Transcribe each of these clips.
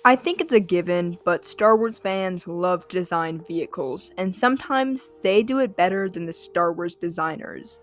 I think it's a given, but Star Wars fans love to design vehicles, and sometimes they do it better than the Star Wars designers.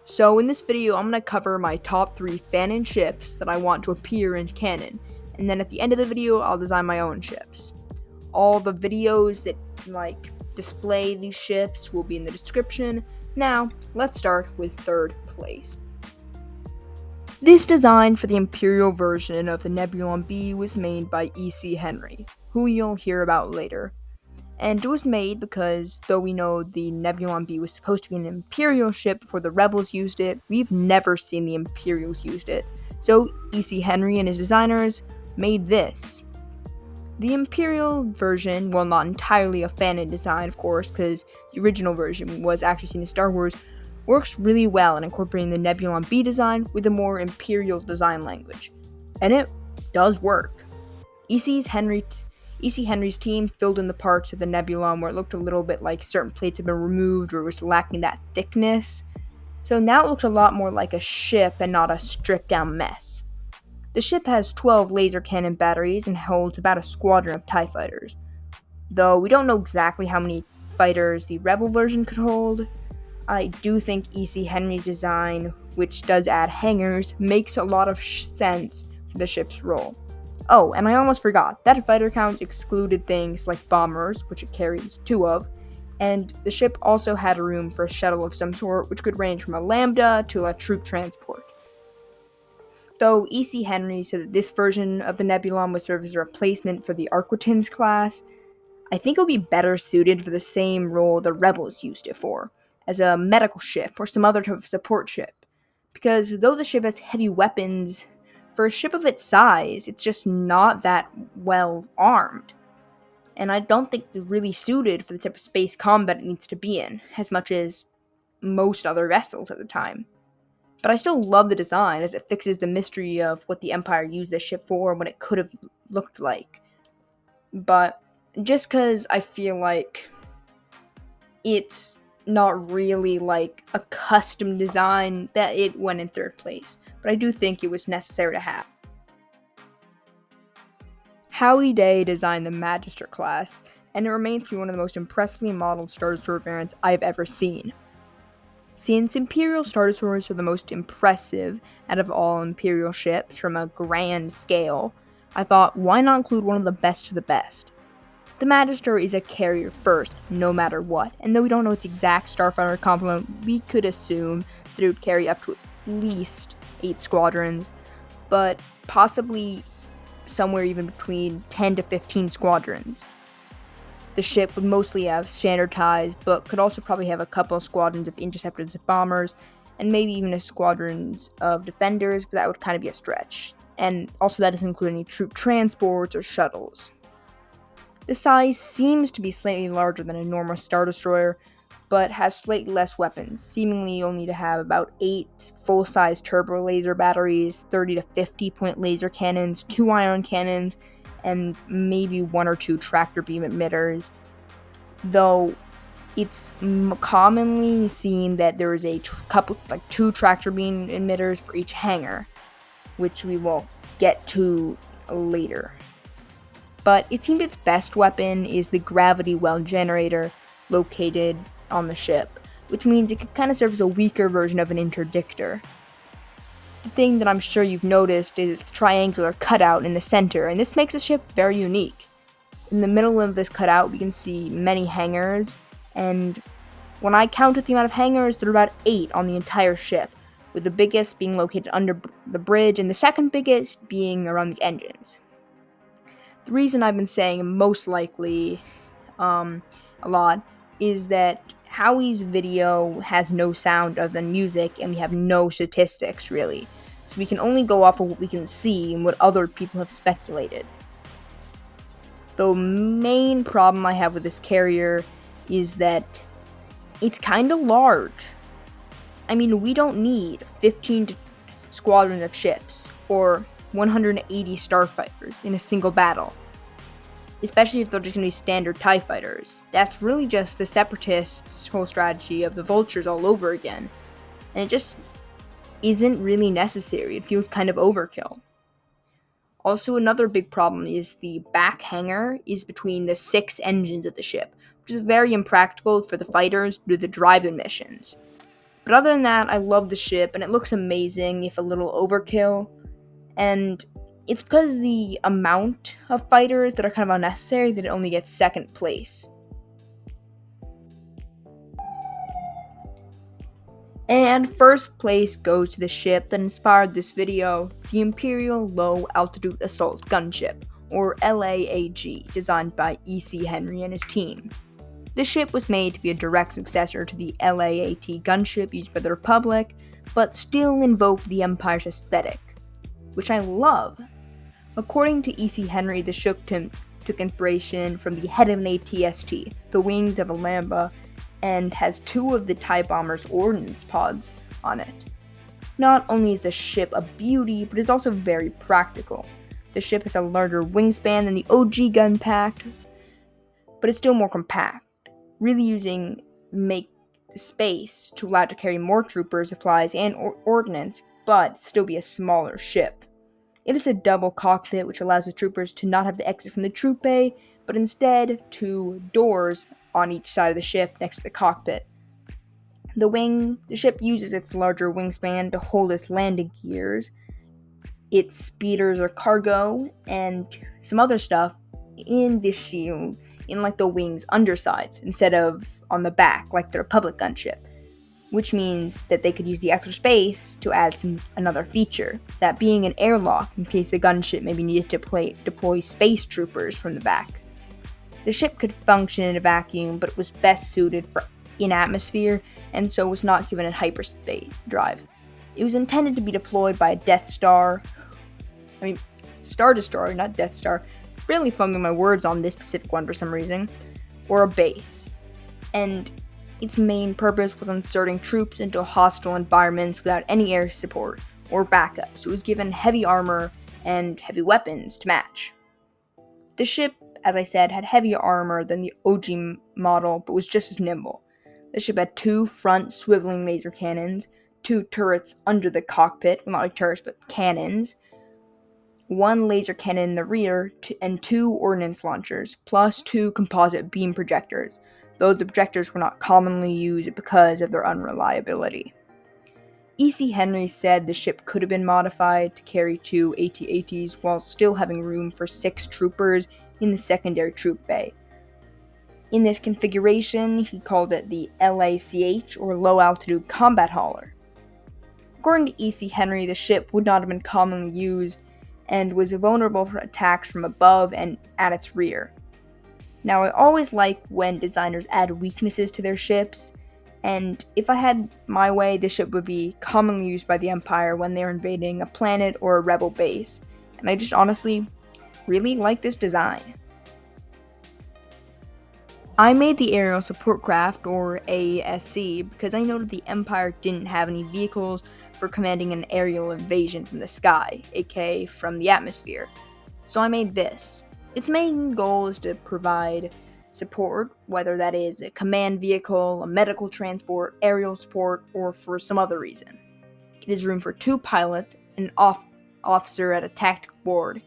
So in this video, I'm going to cover my top 3 Fanon ships that I want to appear in canon, and then at the end of the video, I'll design my own ships. All the videos that display these ships will be in the description. Now, let's start with third place. This design for the Imperial version of the Nebulon-B was made by E.C. Henry, who you'll hear about later. And it was made because, though we know the Nebulon-B was supposed to be an Imperial ship before the Rebels used it, we've never seen the Imperials used it. So E.C. Henry and his designers made this. The Imperial version, well, not entirely a Fanon design, of course, because the original version was actually seen in Star Wars, works really well in incorporating the Nebulon-B design with a more Imperial design language. And it does work. E.C. Henry's team filled in the parts of the Nebulon where it looked a little bit like certain plates had been removed or was lacking that thickness. So now it looks a lot more like a ship and not a stripped down mess. The ship has 12 laser cannon batteries and holds about a squadron of TIE fighters. Though we don't know exactly how many fighters the Rebel version could hold, I do think E.C. Henry's design, which does add hangars, makes a lot of sense for the ship's role. Oh, and I almost forgot, that fighter count excluded things like bombers, which it carries 2 of, and the ship also had room for a shuttle of some sort, which could range from a Lambda to a troop transport. Though E.C. Henry said that this version of the Nebulon would serve as a replacement for the Arquitins class, I think it would be better suited for the same role the Rebels used it for, as a medical ship or some other type of support ship. Because though the ship has heavy weapons, for a ship of its size, it's just not that well armed. And I don't think it's really suited for the type of space combat it needs to be in, as much as most other vessels at the time. But I still love the design, as it fixes the mystery of what the Empire used this ship for and what it could have looked like. But just because I feel like it's not really like a custom design, that it went in third place. But I do think it was necessary to have. Howie Day designed the Magister class, and it remains to be one of the most impressively modeled Star Destroyer variants I've ever seen. Since Imperial Star Destroyers are the most impressive out of all Imperial ships from a grand scale, I thought, why not include one of the best of the best? The Magister is a carrier first, no matter what, and though we don't know its exact starfighter complement, we could assume that it would carry up to at least 8 squadrons, but possibly somewhere even between 10 to 15 squadrons. The ship would mostly have standard ties, but could also probably have a couple of squadrons of interceptors and bombers, and maybe even a squadrons of defenders, but that would kind of be a stretch. And also that doesn't include any troop transports or shuttles. The size seems to be slightly larger than a normal Star Destroyer, but has slightly less weapons. Seemingly you'll need to have about 8 full-size turbo laser batteries, 30 to 50 point laser cannons, 2 ion cannons, and maybe 1 or 2 tractor beam emitters. Though it's commonly seen that there is a couple, 2 tractor beam emitters for each hangar, which we will get to later. But it seems its best weapon is the gravity well generator located on the ship, which means it could kind of serve as a weaker version of an interdictor. The thing that I'm sure you've noticed is its triangular cutout in the center, and this makes the ship very unique. In the middle of this cutout, we can see many hangars, and when I counted the amount of hangars, there are about 8 on the entire ship, with the biggest being located under the bridge, and the second biggest being around the engines. The reason I've been saying most likely a lot is that Howie's video has no sound other than music, and we have no statistics really. So we can only go off of what we can see and what other people have speculated. The main problem I have with this carrier is that it's kind of large. I mean, we don't need 15 squadrons of ships or 180 starfighters in a single battle, especially if they're just going to be standard TIE fighters. That's really just the Separatists' whole strategy of the Vultures all over again, and it just isn't really necessary. It feels kind of overkill. Also, another big problem is the back hangar is between the 6 engines of the ship, which is very impractical for the fighters to do the drive-in missions. But other than that, I love the ship, and it looks amazing, if a little overkill. And it's because the amount of fighters that are kind of unnecessary that it only gets second place. And first place goes to the ship that inspired this video, the Imperial Low Altitude Assault Gunship, or LAAG, designed by E.C. Henry and his team. The ship was made to be a direct successor to the LAAT gunship used by the Republic, but still invoked the Empire's aesthetic, which I love. According to E.C. Henry, the ship took inspiration from the head of an ATST, the wings of a Lambda, and has 2 of the TIE Bomber's ordnance pods on it. Not only is the ship a beauty, but it's also very practical. The ship has a larger wingspan than the OG gun pack, but it's still more compact, really using make space to allow it to carry more troopers, supplies, and ordnance, but still be a smaller ship. It is a double cockpit, which allows the troopers to not have to exit from the troop bay, but instead 2 doors on each side of the ship next to the cockpit. The ship uses its larger wingspan to hold its landing gears, its speeders or cargo, and some other stuff in this shield, in like the wing's undersides, instead of on the back like the Republic gunship, which means that they could use the extra space to add another feature, that being an airlock in case the gunship maybe needed to deploy space troopers from the back. The ship could function in a vacuum, but it was best suited for in atmosphere, and so was not given a hyperspace drive. It was intended to be deployed by a Star Destroyer, not Death Star, really fumbling my words on this specific one for some reason, or a base. And its main purpose was inserting troops into hostile environments without any air support or backup, so it was given heavy armor and heavy weapons to match. The ship, as I said, had heavier armor than the OG model, but was just as nimble. The ship had 2 front swiveling laser cannons, 2 turrets under the cockpit, well, not like turrets, but cannons, 1 laser cannon in the rear, and 2 ordnance launchers, plus 2 composite beam projectors, though the projectors were not commonly used because of their unreliability. E.C. Henry said the ship could have been modified to carry 2 AT-ATs while still having room for 6 troopers in the secondary troop bay. In this configuration, he called it the LACH, or Low Altitude Combat Hauler. According to E.C. Henry, the ship would not have been commonly used and was vulnerable for attacks from above and at its rear. Now, I always like when designers add weaknesses to their ships, and if I had my way, this ship would be commonly used by the Empire when they're invading a planet or a rebel base, and I just honestly really like this design. I made the Aerial Support Craft, or ASC, because I noted the Empire didn't have any vehicles for commanding an aerial invasion from the sky, aka from the atmosphere, so I made this. Its main goal is to provide support, whether that is a command vehicle, a medical transport, aerial support, or for some other reason. It has room for 2 pilots, an officer at a tactical board,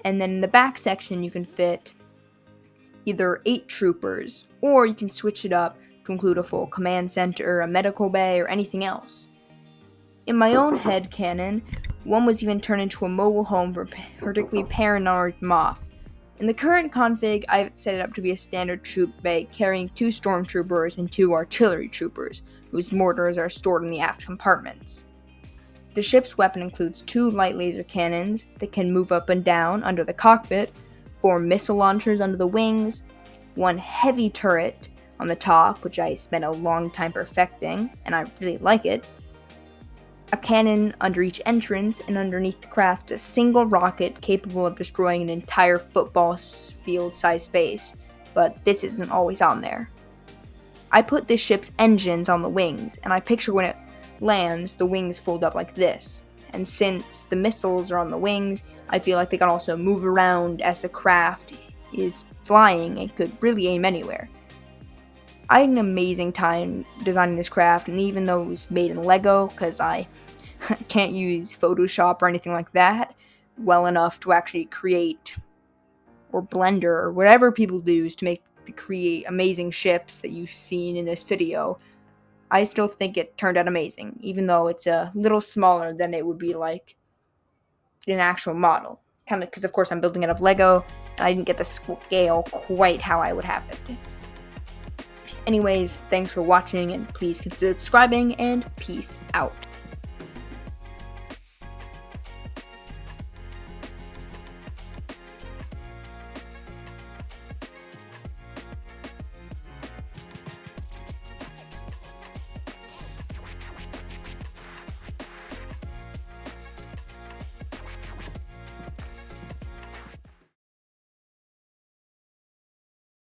and then in the back section you can fit either 8 troopers, or you can switch it up to include a full command center, a medical bay, or anything else. In my own headcanon, one was even turned into a mobile home for particularly paranoid Moff. In the current config, I've set it up to be a standard troop bay carrying 2 stormtroopers and 2 artillery troopers, whose mortars are stored in the aft compartments. The ship's weapon includes 2 light laser cannons that can move up and down under the cockpit, 4 missile launchers under the wings, 1 heavy turret on the top, which I spent a long time perfecting, and I really like it, a cannon under each entrance, and underneath the craft a single rocket capable of destroying an entire football field-sized space, but this isn't always on there. I put this ship's engines on the wings, and I picture when it lands, the wings fold up like this, and since the missiles are on the wings, I feel like they can also move around as the craft is flying and could really aim anywhere. I had an amazing time designing this craft, and even though it was made in Lego, because I can't use Photoshop or anything like that, well enough to actually create, or Blender, or whatever people use to create amazing ships that you've seen in this video, I still think it turned out amazing, even though it's a little smaller than it would be like an actual model. Kind of because, of course, I'm building it out of Lego, and I didn't get the scale quite how I would have it. Anyways, thanks for watching, and please consider subscribing, and peace out.